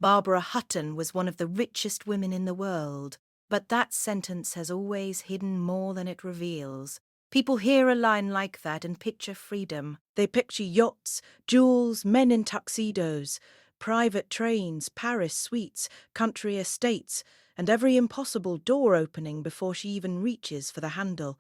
Barbara Hutton was one of the richest women in the world, but that sentence has always hidden more than it reveals. People hear a line like that and picture freedom. They picture yachts, jewels, men in tuxedos, private trains, Paris suites, country estates, and every impossible door opening before she even reaches for the handle.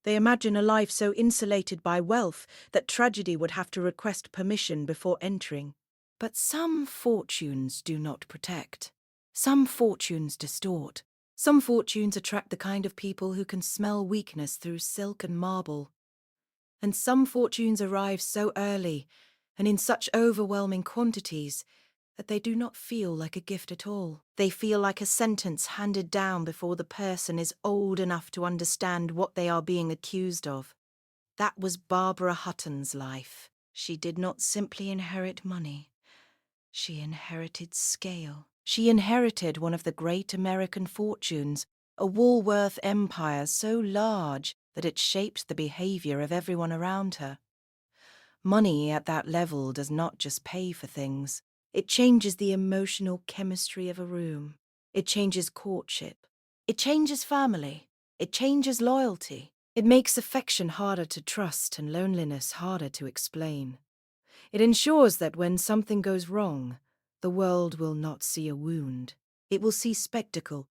They imagine a life so insulated by wealth that tragedy would have to request permission before entering. But some fortunes do not protect. Some fortunes distort. Some fortunes attract the kind of people who can smell weakness through silk and marble. And some fortunes arrive so early and in such overwhelming quantities that they do not feel like a gift at all. They feel like a sentence handed down before the person is old enough to understand what they are being accused of. That was Barbara Hutton's life. She did not simply inherit money. She inherited scale. She inherited one of the great American fortunes, a Woolworth empire so large that it shaped the behavior of everyone around her. Money at that level does not just pay for things. It changes the emotional chemistry of a room. It changes courtship. It changes family. It changes loyalty. It makes affection harder to trust and loneliness harder to explain. It ensures that when something goes wrong, the world will not see a wound. It will see spectacle.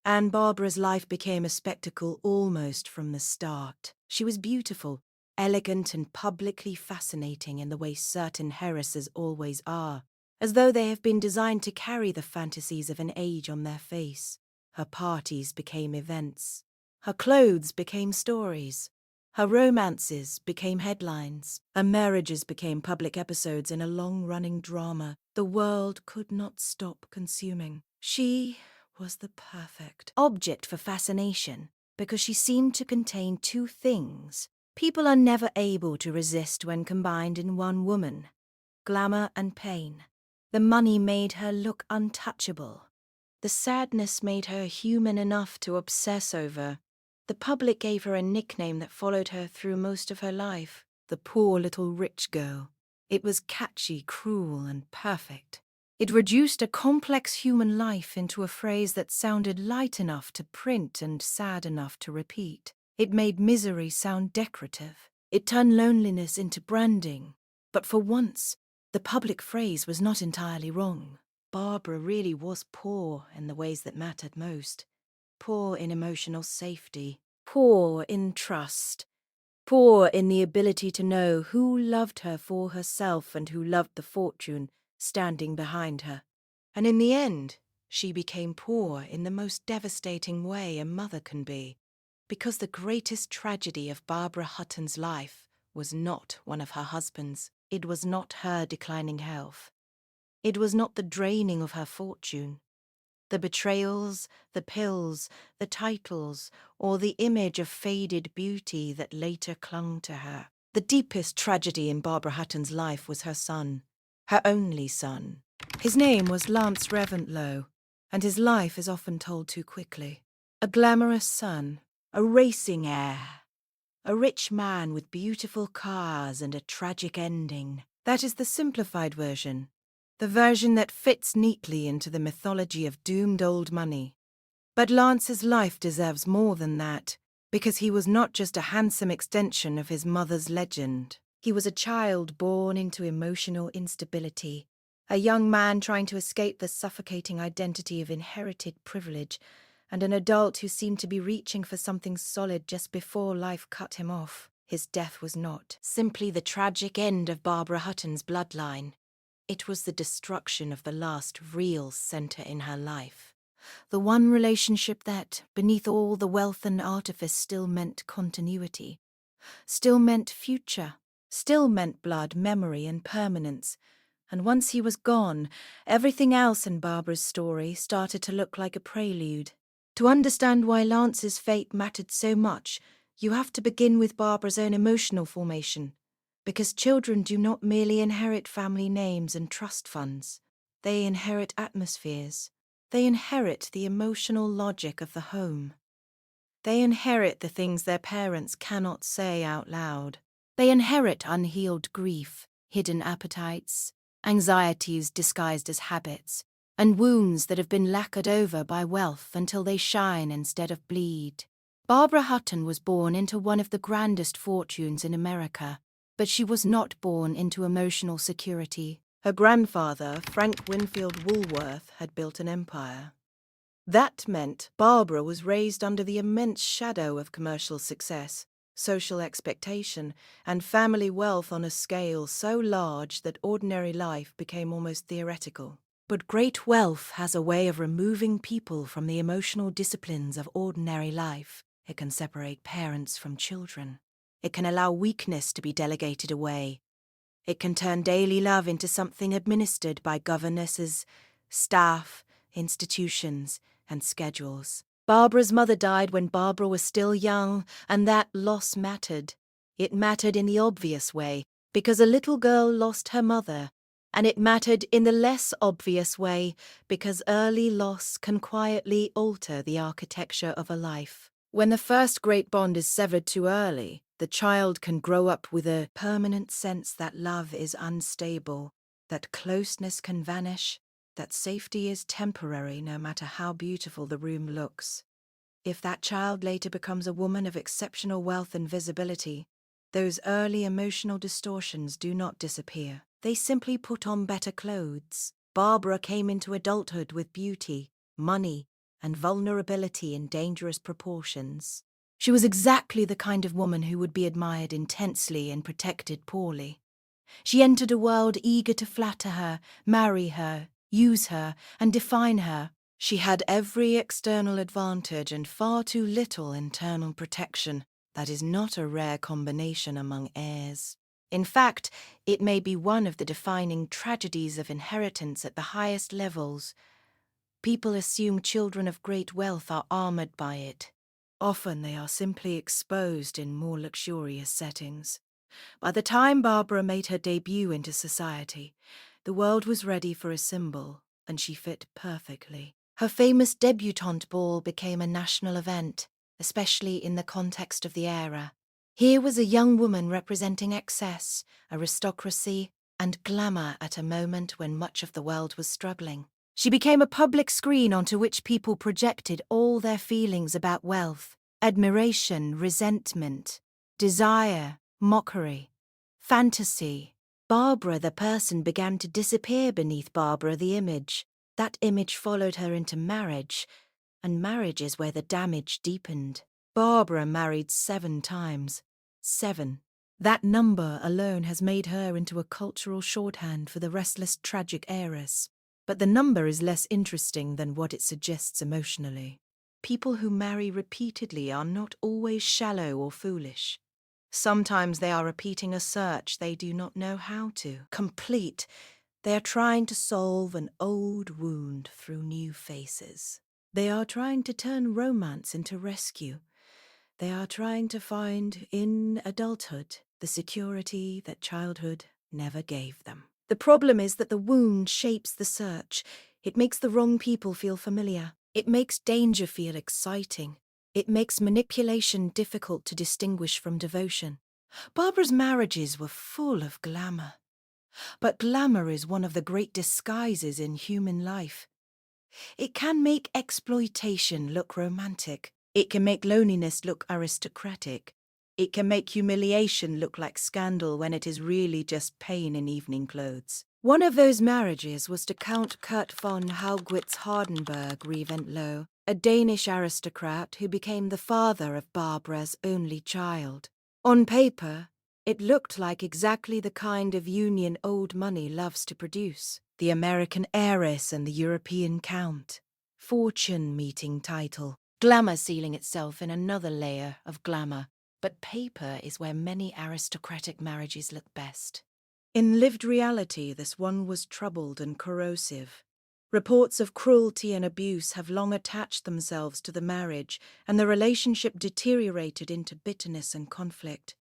And Barbara's life became a spectacle almost from the start. She was beautiful, elegant and publicly fascinating in the way certain heiresses always are, as though they have been designed to carry the fantasies of an age on their face. Her parties became events. Her clothes became stories. Her romances became headlines. Her marriages became public episodes in a long-running drama the world could not stop consuming. She was the perfect object for fascination because she seemed to contain two things people are never able to resist when combined in one woman: glamour and pain. The money made her look untouchable. The sadness made her human enough to obsess over. The public gave her a nickname that followed her through most of her life: the poor little rich girl. It was catchy, cruel, and perfect. It reduced a complex human life into a phrase that sounded light enough to print and sad enough to repeat. It made misery sound decorative. It turned loneliness into branding. But for once, the public phrase was not entirely wrong. Barbara really was poor in the ways that mattered most. Poor in emotional safety. Poor in trust. Poor in the ability to know who loved her for herself and who loved the fortune standing behind her. And in the end, she became poor in the most devastating way a mother can be, because the greatest tragedy of Barbara Hutton's life was not one of her husbands. It was not her declining health. It was not the draining of her fortune. The betrayals, the pills, the titles, or the image of faded beauty that later clung to her. The deepest tragedy in Barbara Hutton's life was her son, her only son. His name was Lance Reventlow, and his life is often told too quickly. A glamorous son, a racing heir, a rich man with beautiful cars and a tragic ending. That is the simplified version. The version that fits neatly into the mythology of doomed old money. But Lance's life deserves more than that, because he was not just a handsome extension of his mother's legend. He was a child born into emotional instability, a young man trying to escape the suffocating identity of inherited privilege, and an adult who seemed to be reaching for something solid just before life cut him off. His death was not simply the tragic end of Barbara Hutton's bloodline. It was the destruction of the last real center in her life. The one relationship that, beneath all the wealth and artifice, still meant continuity, still meant future, still meant blood, memory, and permanence. And once he was gone, everything else in Barbara's story started to look like a prelude. To understand why Lance's fate mattered so much, you have to begin with Barbara's own emotional formation. Because children do not merely inherit family names and trust funds. They inherit atmospheres. They inherit the emotional logic of the home. They inherit the things their parents cannot say out loud. They inherit unhealed grief, hidden appetites, anxieties disguised as habits, and wounds that have been lacquered over by wealth until they shine instead of bleed. Barbara Hutton was born into one of the grandest fortunes in America, but she was not born into emotional security. Her grandfather, Frank Winfield Woolworth, had built an empire. That meant Barbara was raised under the immense shadow of commercial success, social expectation, and family wealth on a scale so large that ordinary life became almost theoretical. But great wealth has a way of removing people from the emotional disciplines of ordinary life. It can separate parents from children. It can allow weakness to be delegated away. It can turn daily love into something administered by governesses, staff, institutions, and schedules. Barbara's mother died when Barbara was still young, and that loss mattered. It mattered in the obvious way, because a little girl lost her mother, and it mattered in the less obvious way, because early loss can quietly alter the architecture of a life. When the first great bond is severed too early, the child can grow up with a permanent sense that love is unstable, that closeness can vanish, that safety is temporary no matter how beautiful the room looks. If that child later becomes a woman of exceptional wealth and visibility, those early emotional distortions do not disappear. They simply put on better clothes. Barbara came into adulthood with beauty, money, and vulnerability in dangerous proportions. She was exactly the kind of woman who would be admired intensely and protected poorly. She entered a world eager to flatter her, marry her, use her, and define her. She had every external advantage and far too little internal protection. That is not a rare combination among heirs. In fact, it may be one of the defining tragedies of inheritance at the highest levels. People assume children of great wealth are armored by it. Often they are simply exposed in more luxurious settings. By the time Barbara made her debut into society, the world was ready for a symbol, and she fit perfectly. Her famous debutante ball became a national event, especially in the context of the era. Here was a young woman representing excess, aristocracy, and glamour at a moment when much of the world was struggling. She became a public screen onto which people projected all their feelings about wealth: admiration, resentment, desire, mockery, fantasy. Barbara the person began to disappear beneath Barbara the image. That image followed her into marriage, and marriage is where the damage deepened. Barbara married 7 times. 7. That number alone has made her into a cultural shorthand for the restless, tragic heiress. But the number is less interesting than what it suggests emotionally. People who marry repeatedly are not always shallow or foolish. Sometimes they are repeating a search they do not know how to complete. They are trying to solve an old wound through new faces. They are trying to turn romance into rescue. They are trying to find in adulthood the security that childhood never gave them. The problem is that the wound shapes the search. It makes the wrong people feel familiar. It makes danger feel exciting. It makes manipulation difficult to distinguish from devotion. Barbara's marriages were full of glamour. But glamour is one of the great disguises in human life. It can make exploitation look romantic. It can make loneliness look aristocratic. It can make humiliation look like scandal when it is really just pain in evening clothes. One of those marriages was to Count Kurt von Haugwitz Hardenberg Reventlow, a Danish aristocrat who became the father of Barbara's only child. On paper, it looked like exactly the kind of union old money loves to produce. The American heiress and the European count. Fortune-meeting title. Glamour sealing itself in another layer of glamour. But paper is where many aristocratic marriages look best. In lived reality, this one was troubled and corrosive. Reports of cruelty and abuse have long attached themselves to the marriage, and the relationship deteriorated into bitterness and conflict.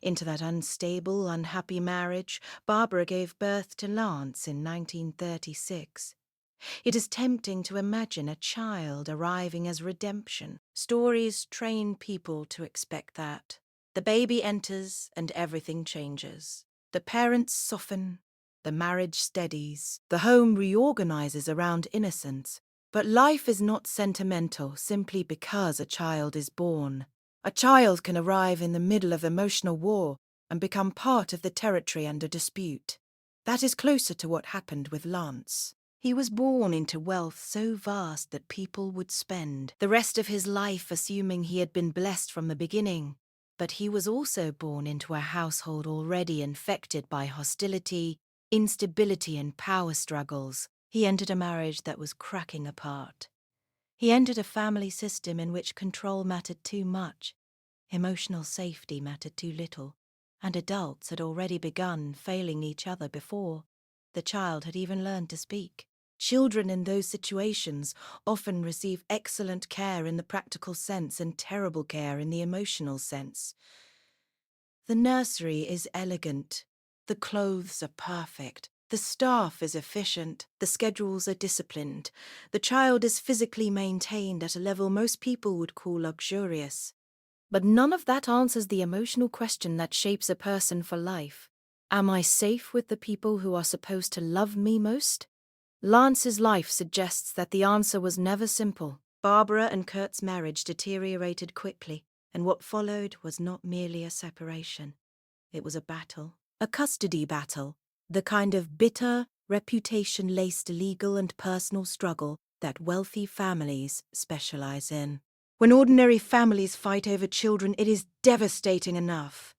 Into that unstable, unhappy marriage, Barbara gave birth to Lance in 1936. It is tempting to imagine a child arriving as redemption. Stories train people to expect that. The baby enters and everything changes. The parents soften, The marriage steadies. The home reorganizes around innocence. But life is not sentimental simply because a child is born. A child can arrive in the middle of emotional war and become part of the territory under dispute. That is closer to what happened with Lance. He was born into wealth so vast that people would spend the rest of his life assuming he had been blessed from the beginning. But he was also born into a household already infected by hostility, instability, and power struggles. He entered a marriage that was cracking apart. He entered a family system in which control mattered too much, emotional safety mattered too little, and adults had already begun failing each other before the child had even learned to speak. Children in those situations often receive excellent care in the practical sense and terrible care in the emotional sense. The nursery is elegant, the clothes are perfect, the staff is efficient, the schedules are disciplined, the child is physically maintained at a level most people would call luxurious. But none of that answers the emotional question that shapes a person for life. Am I safe with the people who are supposed to love me most? Lance's life suggests that the answer was never simple. Barbara and Kurt's marriage deteriorated quickly, and what followed was not merely a separation. It was a battle, a custody battle, the kind of bitter, reputation-laced legal and personal struggle that wealthy families specialize in. When ordinary families fight over children, it is devastating enough.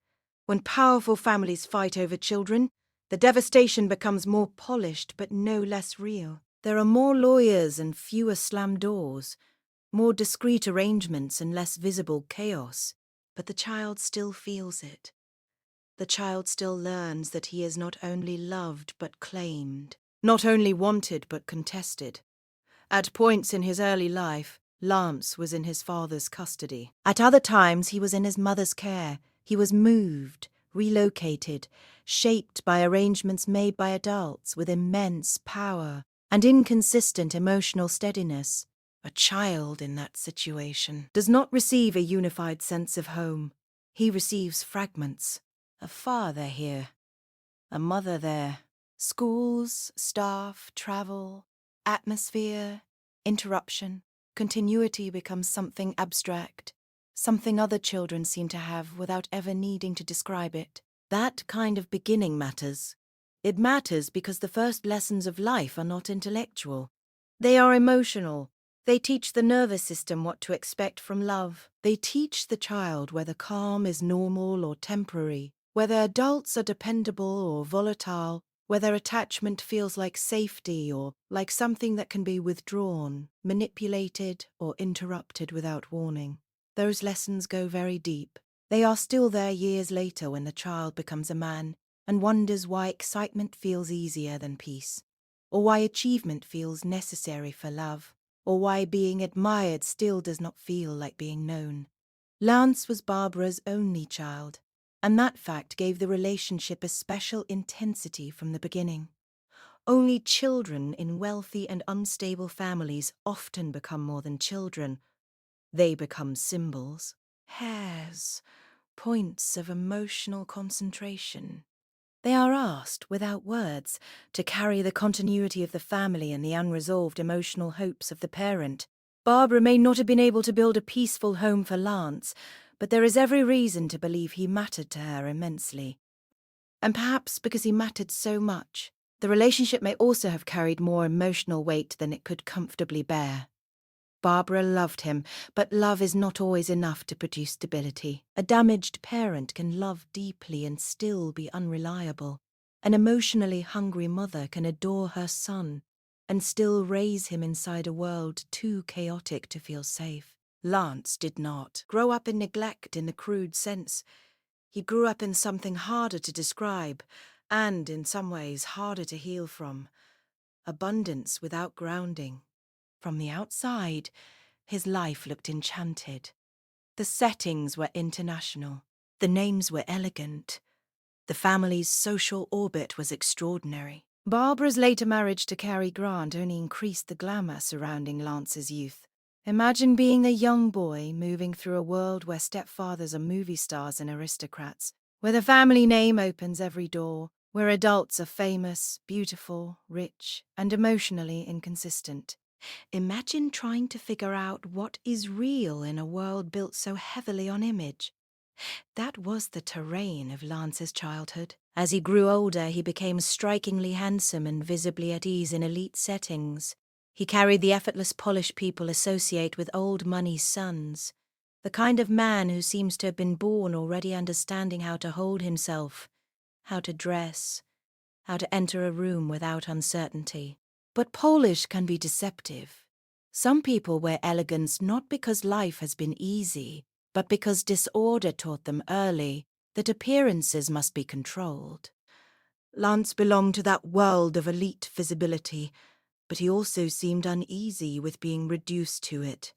When powerful families fight over children, the devastation becomes more polished but no less real. There are more lawyers and fewer slammed doors, more discreet arrangements and less visible chaos. But the child still feels it. The child still learns that he is not only loved but claimed, not only wanted but contested. At points in his early life, Lance was in his father's custody. At other times, he was in his mother's care. He was moved, relocated, shaped by arrangements made by adults with immense power and inconsistent emotional steadiness. A child in that situation does not receive a unified sense of home. He receives fragments. A father here, a mother there. Schools, staff, travel, atmosphere, interruption, continuity becomes something abstract, something other children seem to have without ever needing to describe it. That kind of beginning matters. It matters because the first lessons of life are not intellectual. They are emotional. They teach the nervous system what to expect from love. They teach the child whether calm is normal or temporary, whether adults are dependable or volatile, whether attachment feels like safety or like something that can be withdrawn, manipulated, or interrupted without warning. Those lessons go very deep. They are still there years later when the child becomes a man and wonders why excitement feels easier than peace, or why achievement feels necessary for love, or why being admired still does not feel like being known. Lance was Barbara's only child, and that fact gave the relationship a special intensity from the beginning. Only children in wealthy and unstable families often become more than children. They become symbols, hairs, points of emotional concentration. They are asked, without words, to carry the continuity of the family and the unresolved emotional hopes of the parent. Barbara may not have been able to build a peaceful home for Lance, but there is every reason to believe he mattered to her immensely. And perhaps because he mattered so much, the relationship may also have carried more emotional weight than it could comfortably bear. Barbara loved him, but love is not always enough to produce stability. A damaged parent can love deeply and still be unreliable. An emotionally hungry mother can adore her son and still raise him inside a world too chaotic to feel safe. Lance did not grow up in neglect in the crude sense. He grew up in something harder to describe and, in some ways, harder to heal from. Abundance without grounding. From the outside, his life looked enchanted. The settings were international. The names were elegant. The family's social orbit was extraordinary. Barbara's later marriage to Cary Grant only increased the glamour surrounding Lance's youth. Imagine being a young boy moving through a world where stepfathers are movie stars and aristocrats, where the family name opens every door, where adults are famous, beautiful, rich, and emotionally inconsistent. Imagine trying to figure out what is real in a world built so heavily on image. That was the terrain of Lance's childhood. As he grew older, he became strikingly handsome and visibly at ease in elite settings. He carried the effortless polish people associate with old money's sons, the kind of man who seems to have been born already understanding how to hold himself, how to dress, how to enter a room without uncertainty. But polish can be deceptive. Some people wear elegance not because life has been easy, but because disorder taught them early that appearances must be controlled. Lance belonged to that world of elite visibility, but he also seemed uneasy with being reduced to it.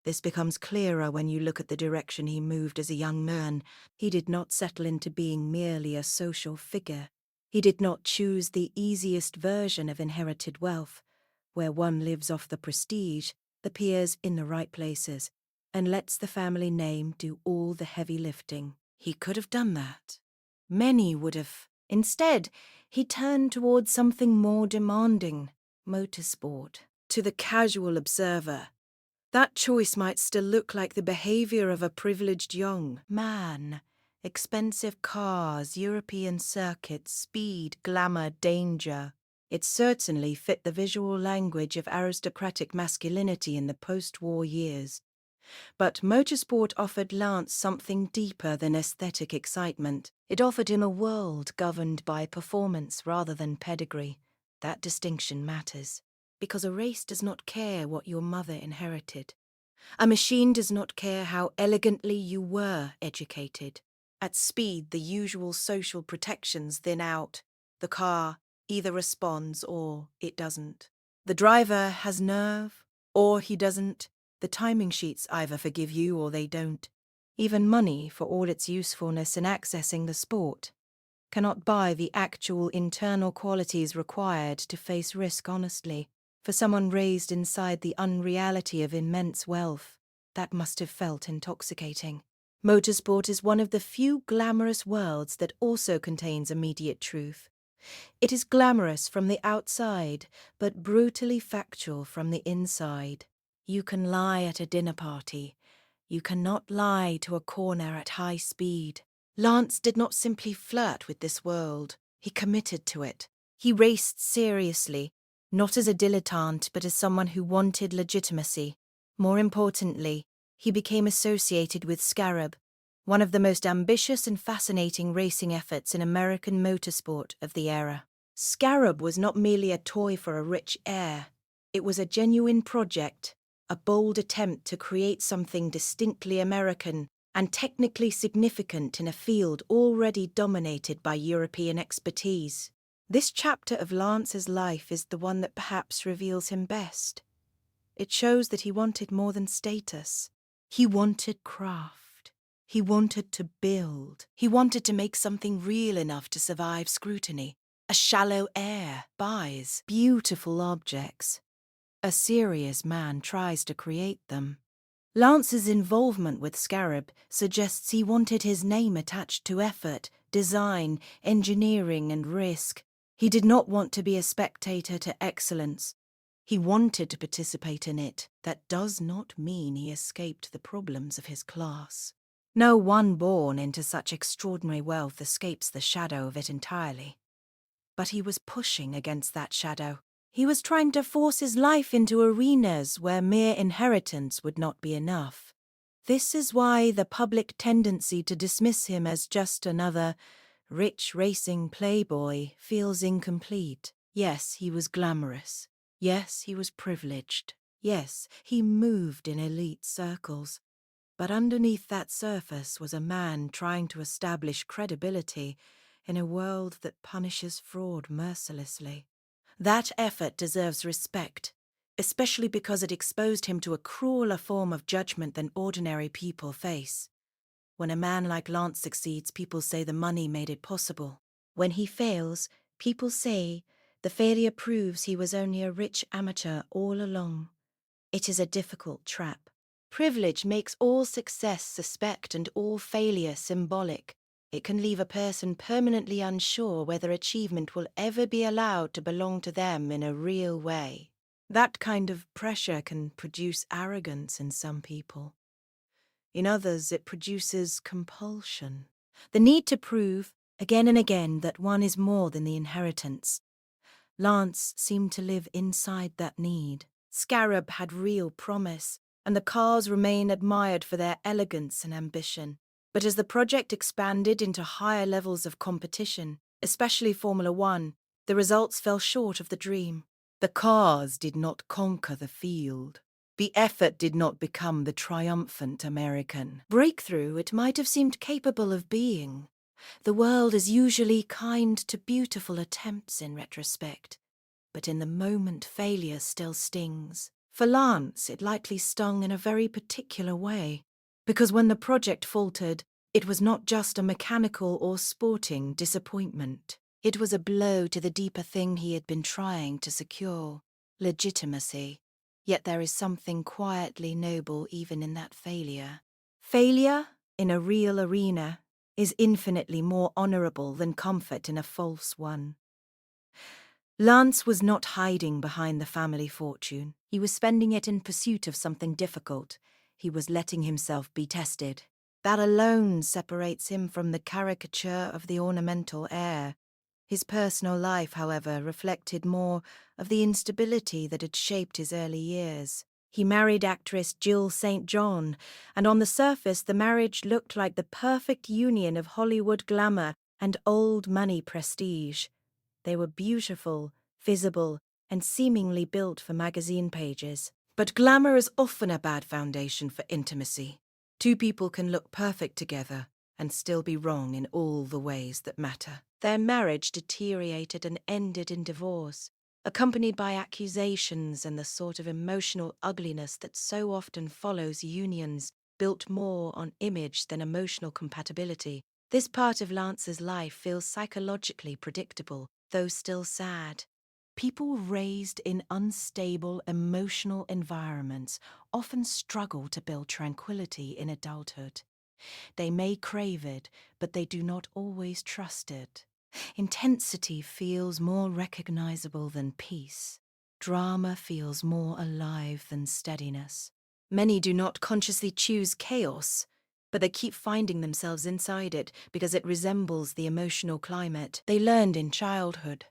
This becomes clearer when you look at the direction he moved as a young man. He did not settle into being merely a social figure. He did not choose the easiest version of inherited wealth, where one lives off the prestige, appears in the right places, and lets the family name do all the heavy lifting. He could have done that. Many would have. Instead, he turned towards something more demanding, motorsport. To the casual observer, that choice might still look like the behavior of a privileged young man. Expensive cars, European circuits, speed, glamour, danger. It certainly fit the visual language of aristocratic masculinity in the post-war years. But motorsport offered Lance something deeper than aesthetic excitement. It offered him a world governed by performance rather than pedigree. That distinction matters, because a race does not care what your mother inherited. A machine does not care how elegantly you were educated. At speed, the usual social protections thin out. The car either responds or it doesn't. The driver has nerve or he doesn't. The timing sheets either forgive you or they don't. Even money, for all its usefulness in accessing the sport, cannot buy the actual internal qualities required to face risk honestly. For someone raised inside the unreality of immense wealth, that must have felt intoxicating. Motorsport is one of the few glamorous worlds that also contains immediate truth. It is glamorous from the outside, but brutally factual from the inside. You can lie at a dinner party. You cannot lie to a corner at high speed. Lance did not simply flirt with this world. He committed to it. He raced seriously, not as a dilettante, but as someone who wanted legitimacy. More importantly, he became associated with Scarab, one of the most ambitious and fascinating racing efforts in American motorsport of the era. Scarab was not merely a toy for a rich heir. It was a genuine project, a bold attempt to create something distinctly American and technically significant in a field already dominated by European expertise. This chapter of Lance's life is the one that perhaps reveals him best. It shows that he wanted more than status. He wanted craft. He wanted to build. He wanted to make something real enough to survive scrutiny. A shallow air buys beautiful objects. A serious man tries to create them. Lance's involvement with Scarab suggests he wanted his name attached to effort, design, engineering, and risk. He did not want to be a spectator to excellence. He wanted to participate in it. That does not mean he escaped the problems of his class. No one born into such extraordinary wealth escapes the shadow of it entirely. But he was pushing against that shadow. He was trying to force his life into arenas where mere inheritance would not be enough. This is why the public tendency to dismiss him as just another rich racing playboy feels incomplete. Yes, he was glamorous. Yes, he was privileged. Yes, he moved in elite circles. But underneath that surface was a man trying to establish credibility in a world that punishes fraud mercilessly. That effort deserves respect, especially because it exposed him to a crueler form of judgment than ordinary people face. When a man like Lance succeeds, people say the money made it possible. When he fails, people say the failure proves he was only a rich amateur all along. It is a difficult trap. Privilege makes all success suspect and all failure symbolic. It can leave a person permanently unsure whether achievement will ever be allowed to belong to them in a real way. That kind of pressure can produce arrogance in some people. In others, it produces compulsion. The need to prove, again and again, that one is more than the inheritance. Lance seemed to live inside that need. Scarab had real promise, and the cars remain admired for their elegance and ambition. But as the project expanded into higher levels of competition, especially Formula One, the results fell short of the dream. The cars did not conquer the field. The effort did not become the triumphant American breakthrough it might have seemed capable of being. The world is usually kind to beautiful attempts in retrospect, but in the moment failure still stings. For Lance, it likely stung in a very particular way, because when the project faltered, it was not just a mechanical or sporting disappointment. It was a blow to the deeper thing he had been trying to secure: legitimacy. Yet there is something quietly noble even in that failure. Failure, in a real arena, is infinitely more honourable than comfort in a false one. Lance was not hiding behind the family fortune. He was spending it in pursuit of something difficult. He was letting himself be tested. That alone separates him from the caricature of the ornamental heir. His personal life, however, reflected more of the instability that had shaped his early years. He married actress Jill St. John, and on the surface the marriage looked like the perfect union of Hollywood glamour and old money prestige. They were beautiful, visible, and seemingly built for magazine pages. But glamour is often a bad foundation for intimacy. Two people can look perfect together and still be wrong in all the ways that matter. Their marriage deteriorated and ended in divorce, accompanied by accusations and the sort of emotional ugliness that so often follows unions built more on image than emotional compatibility. This part of Lance's life feels psychologically predictable, though still sad. People raised in unstable emotional environments often struggle to build tranquility in adulthood. They may crave it, but they do not always trust it. Intensity feels more recognizable than peace. Drama feels more alive than steadiness. Many do not consciously choose chaos, but they keep finding themselves inside it because it resembles the emotional climate they learned in childhood.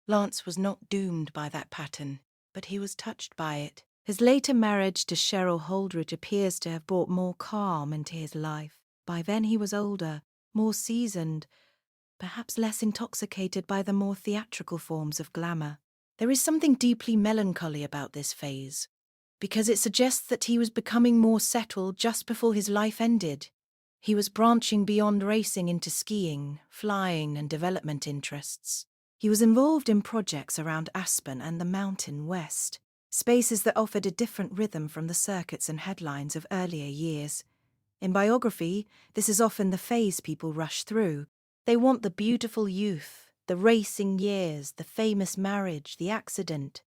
Lance was not doomed by that pattern, but he was touched by it. His later marriage to Cheryl Holdridge appears to have brought more calm into his life. By then he was older, more seasoned, perhaps less intoxicated by the more theatrical forms of glamour. There is something deeply melancholy about this phase, because it suggests that he was becoming more settled just before his life ended. He was branching beyond racing into skiing, flying, and development interests. He was involved in projects around Aspen and the Mountain West, spaces that offered a different rhythm from the circuits and headlines of earlier years. In biography, this is often the phase people rush through. They want the beautiful youth, the racing years, the famous marriage, the accident.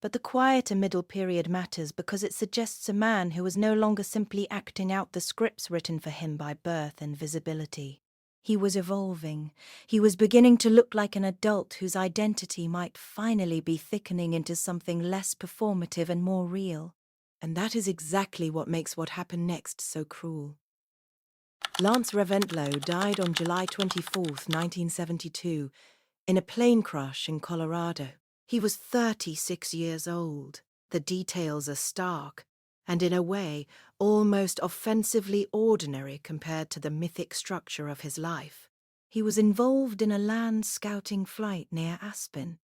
But the quieter middle period matters because it suggests a man who was no longer simply acting out the scripts written for him by birth and visibility. He was evolving. He was beginning to look like an adult whose identity might finally be thickening into something less performative and more real. And that is exactly what makes what happened next so cruel. Lance Reventlow died on July 24th, 1972, in a plane crash in Colorado. He was 36 years old. The details are stark, and in a way, almost offensively ordinary compared to the mythic structure of his life. He was involved in a land scouting flight near Aspen,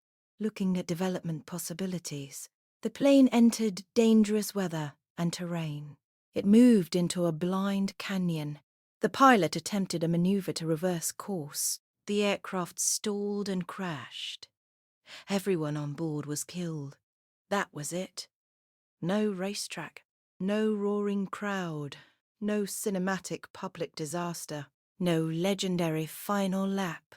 looking at development possibilities. The plane entered dangerous weather and terrain. It moved into a blind canyon. The pilot attempted a maneuver to reverse course. The aircraft stalled and crashed. Everyone on board was killed. That was it. No racetrack, no roaring crowd, no cinematic public disaster, no legendary final lap.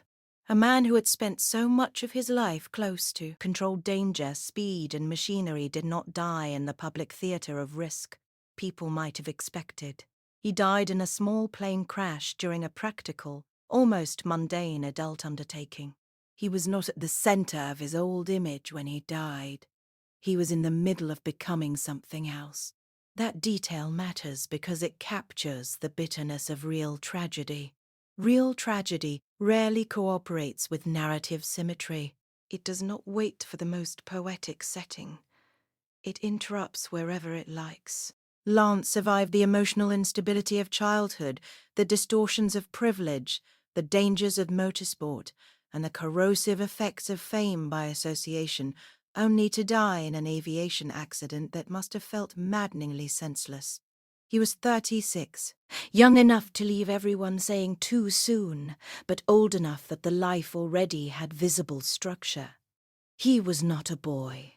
A man who had spent so much of his life close to controlled danger, speed, and machinery did not die in the public theatre of risk people might have expected. He died in a small plane crash during a practical, almost mundane adult undertaking. He was not at the center of his old image when he died. He was in the middle of becoming something else. That detail matters because it captures the bitterness of real tragedy. Real tragedy rarely cooperates with narrative symmetry. It does not wait for the most poetic setting. It interrupts wherever it likes. Lance survived the emotional instability of childhood, the distortions of privilege, the dangers of motorsport, and the corrosive effects of fame by association, only to die in an aviation accident that must have felt maddeningly senseless. He was 36, young enough to leave everyone saying too soon, but old enough that the life already had visible structure. He was not a boy.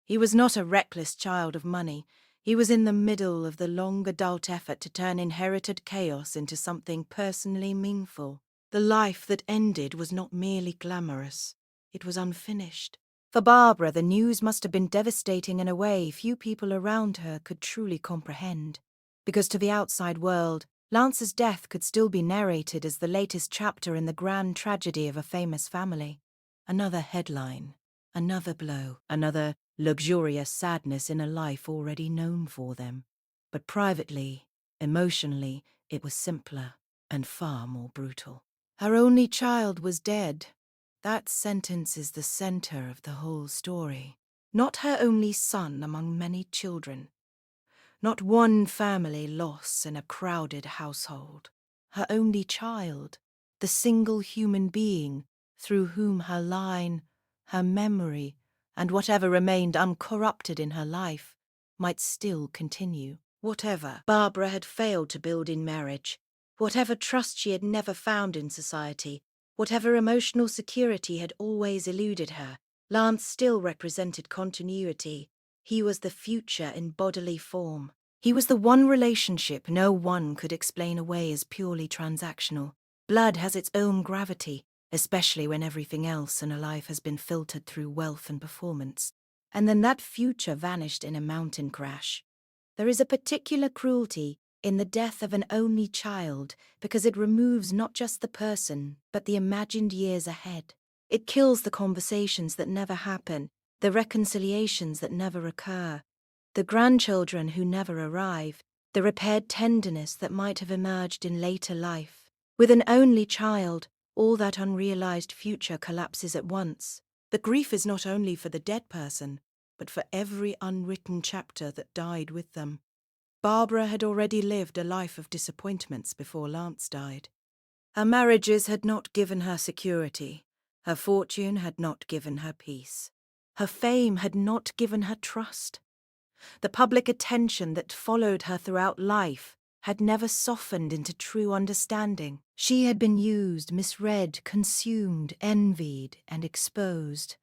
He was not a reckless child of money. He was in the middle of the long adult effort to turn inherited chaos into something personally meaningful. The life that ended was not merely glamorous. It was unfinished. For Barbara, the news must have been devastating in a way few people around her could truly comprehend. Because to the outside world, Lance's death could still be narrated as the latest chapter in the grand tragedy of a famous family. Another headline, another blow, another luxurious sadness in a life already known for them. But privately, emotionally, it was simpler and far more brutal. Her only child was dead. That sentence is the center of the whole story. Not her only son among many children. Not one family loss in a crowded household. Her only child, the single human being through whom her line, her memory, and whatever remained uncorrupted in her life might still continue. Whatever Barbara had failed to build in marriage, whatever trust she had never found in society, whatever emotional security had always eluded her, Lance still represented continuity. He was the future in bodily form. He was the one relationship no one could explain away as purely transactional. Blood has its own gravity, especially when everything else in a life has been filtered through wealth and performance. And then that future vanished in a mountain crash. There is a particular cruelty in the death of an only child because it removes not just the person, but the imagined years ahead. It kills the conversations that never happen, the reconciliations that never occur, the grandchildren who never arrive, the repaired tenderness that might have emerged in later life. With an only child, all that unrealized future collapses at once. The grief is not only for the dead person, but for every unwritten chapter that died with them. Barbara had already lived a life of disappointments before Lance died. Her marriages had not given her security. Her fortune had not given her peace. Her fame had not given her trust. The public attention that followed her throughout life had never softened into true understanding. She had been used, misread, consumed, envied, and exposed.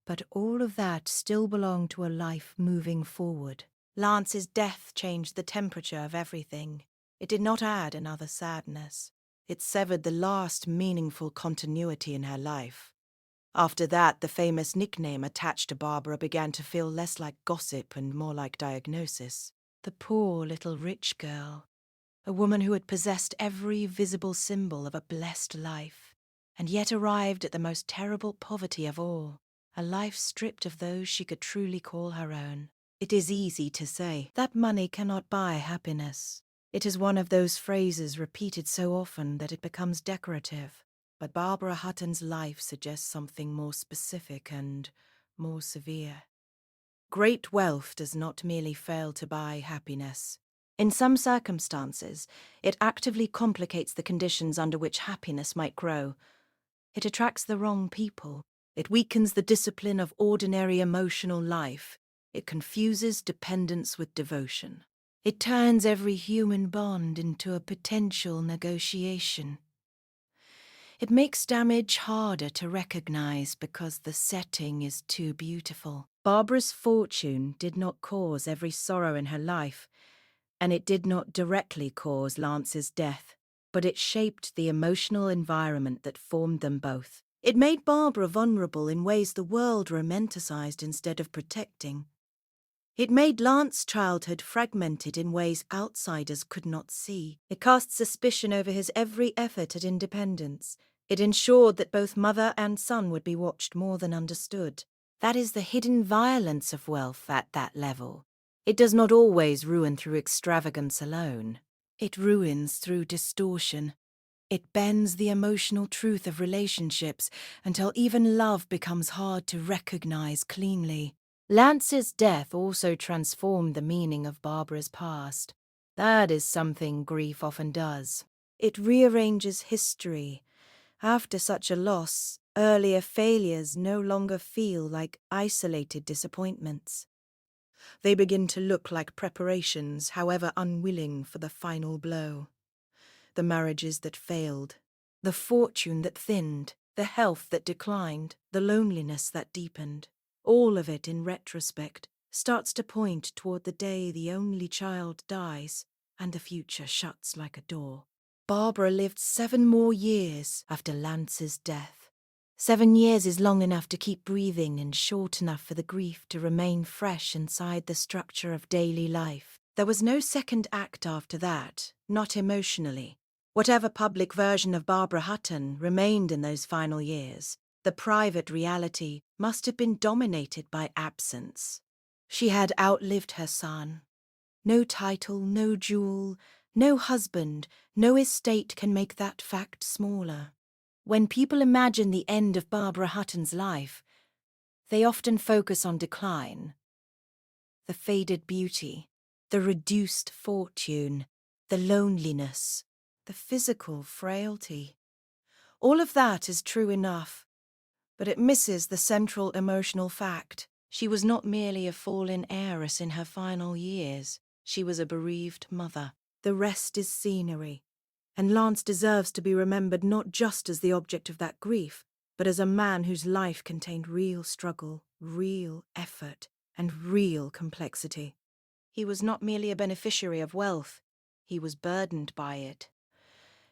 But all of that still belonged to a life moving forward. Lance's death changed the temperature of everything. It did not add another sadness. It severed the last meaningful continuity in her life. After that, the famous nickname attached to Barbara began to feel less like gossip and more like diagnosis. The poor little rich girl, a woman who had possessed every visible symbol of a blessed life, and yet arrived at the most terrible poverty of all, a life stripped of those she could truly call her own. It is easy to say that money cannot buy happiness. It is one of those phrases repeated so often that it becomes decorative. But Barbara Hutton's life suggests something more specific and more severe. Great wealth does not merely fail to buy happiness. In some circumstances, it actively complicates the conditions under which happiness might grow. It attracts the wrong people. It weakens the discipline of ordinary emotional life. It confuses dependence with devotion. It turns every human bond into a potential negotiation. It makes damage harder to recognize because the setting is too beautiful. Barbara's fortune did not cause every sorrow in her life, and it did not directly cause Lance's death, but it shaped the emotional environment that formed them both. It made Barbara vulnerable in ways the world romanticized instead of protecting. It made Lance's childhood fragmented in ways outsiders could not see. It cast suspicion over his every effort at independence. It ensured that both mother and son would be watched more than understood. That is the hidden violence of wealth at that level. It does not always ruin through extravagance alone. It ruins through distortion. It bends the emotional truth of relationships until even love becomes hard to recognize cleanly. Lance's death also transformed the meaning of Barbara's past. That is something grief often does. It rearranges history. After such a loss, earlier failures no longer feel like isolated disappointments. They begin to look like preparations, however unwilling, for the final blow. The marriages that failed, the fortune that thinned, the health that declined, the loneliness that deepened. All of it, in retrospect, starts to point toward the day the only child dies and the future shuts like a door. Barbara lived 7 more years after Lance's death. 7 years is long enough to keep breathing and short enough for the grief to remain fresh inside the structure of daily life. There was no second act after that, not emotionally. Whatever public version of Barbara Hutton remained in those final years, the private reality must have been dominated by absence. She had outlived her son. No title, no jewel, no husband, no estate can make that fact smaller. When people imagine the end of Barbara Hutton's life, they often focus on decline, the faded beauty, the reduced fortune, the loneliness, the physical frailty. All of that is true enough, but it misses the central emotional fact. She was not merely a fallen heiress in her final years. She was a bereaved mother. The rest is scenery, and Lance deserves to be remembered not just as the object of that grief, but as a man whose life contained real struggle, real effort, and real complexity. He was not merely a beneficiary of wealth, he was burdened by it.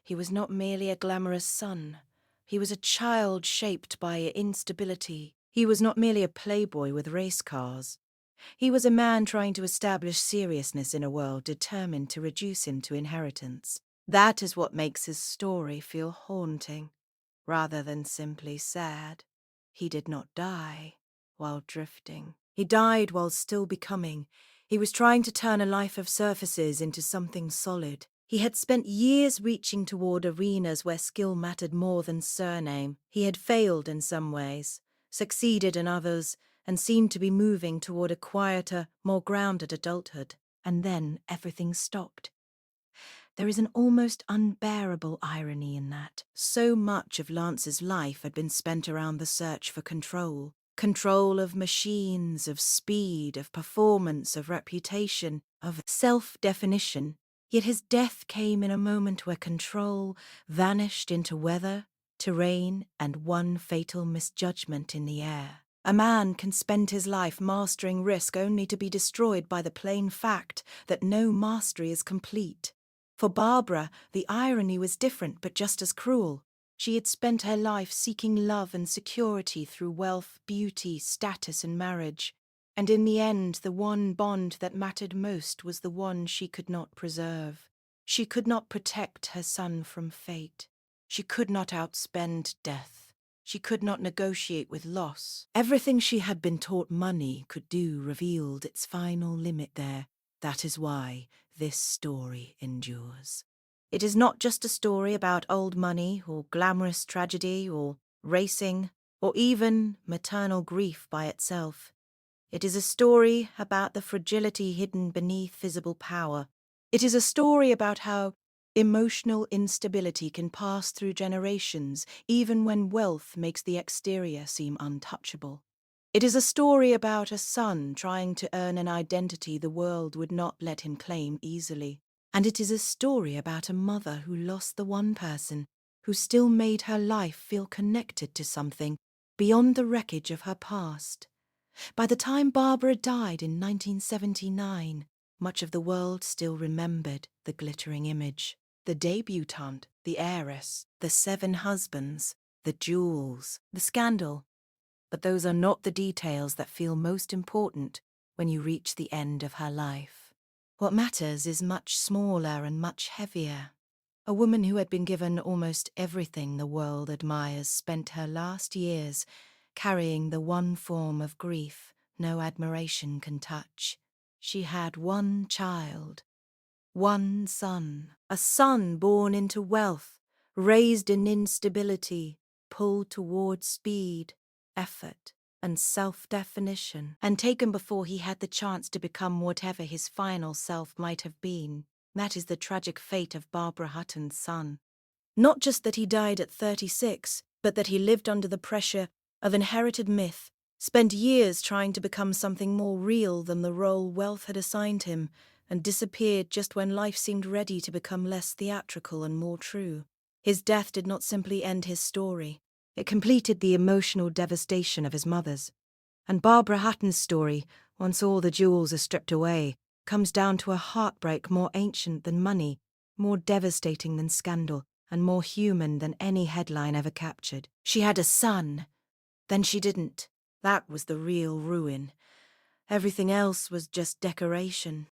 He was not merely a glamorous son, he was a child shaped by instability. He was not merely a playboy with race cars. He was a man trying to establish seriousness in a world determined to reduce him to inheritance. That is what makes his story feel haunting, rather than simply sad. He did not die while drifting. He died while still becoming. He was trying to turn a life of surfaces into something solid. He had spent years reaching toward arenas where skill mattered more than surname. He had failed in some ways, succeeded in others, and seemed to be moving toward a quieter, more grounded adulthood. And then everything stopped. There is an almost unbearable irony in that. So much of Lance's life had been spent around the search for control. Control of machines, of speed, of performance, of reputation, of self-definition. Yet his death came in a moment where control vanished into weather, terrain, and one fatal misjudgment in the air. A man can spend his life mastering risk only to be destroyed by the plain fact that no mastery is complete. For Barbara, the irony was different but just as cruel. She had spent her life seeking love and security through wealth, beauty, status, and marriage. And in the end, the one bond that mattered most was the one she could not preserve. She could not protect her son from fate. She could not outspend death. She could not negotiate with loss. Everything she had been taught money could do revealed its final limit there. That is why this story endures. It is not just a story about old money or glamorous tragedy or racing or even maternal grief by itself. It is a story about the fragility hidden beneath visible power. It is a story about how emotional instability can pass through generations even when wealth makes the exterior seem untouchable. It is a story about a son trying to earn an identity the world would not let him claim easily. And it is a story about a mother who lost the one person who still made her life feel connected to something beyond the wreckage of her past. By the time Barbara died in 1979, much of the world still remembered the glittering image. The debutante, the heiress, the 7 husbands, the jewels, the scandal. But those are not the details that feel most important when you reach the end of her life. What matters is much smaller and much heavier. A woman who had been given almost everything the world admires spent her last years carrying the one form of grief no admiration can touch. She had one child, one son, a son born into wealth, raised in instability, pulled toward speed, effort, and self-definition, and taken before he had the chance to become whatever his final self might have been. That is the tragic fate of Barbara Hutton's son. Not just that he died at 36, but that he lived under the pressure of inherited myth, spent years trying to become something more real than the role wealth had assigned him, and disappeared just when life seemed ready to become less theatrical and more true. His death did not simply end his story. It completed the emotional devastation of his mother's. And Barbara Hutton's story, once all the jewels are stripped away, comes down to a heartbreak more ancient than money, more devastating than scandal, and more human than any headline ever captured. She had a son. Then she didn't. That was the real ruin. Everything else was just decoration.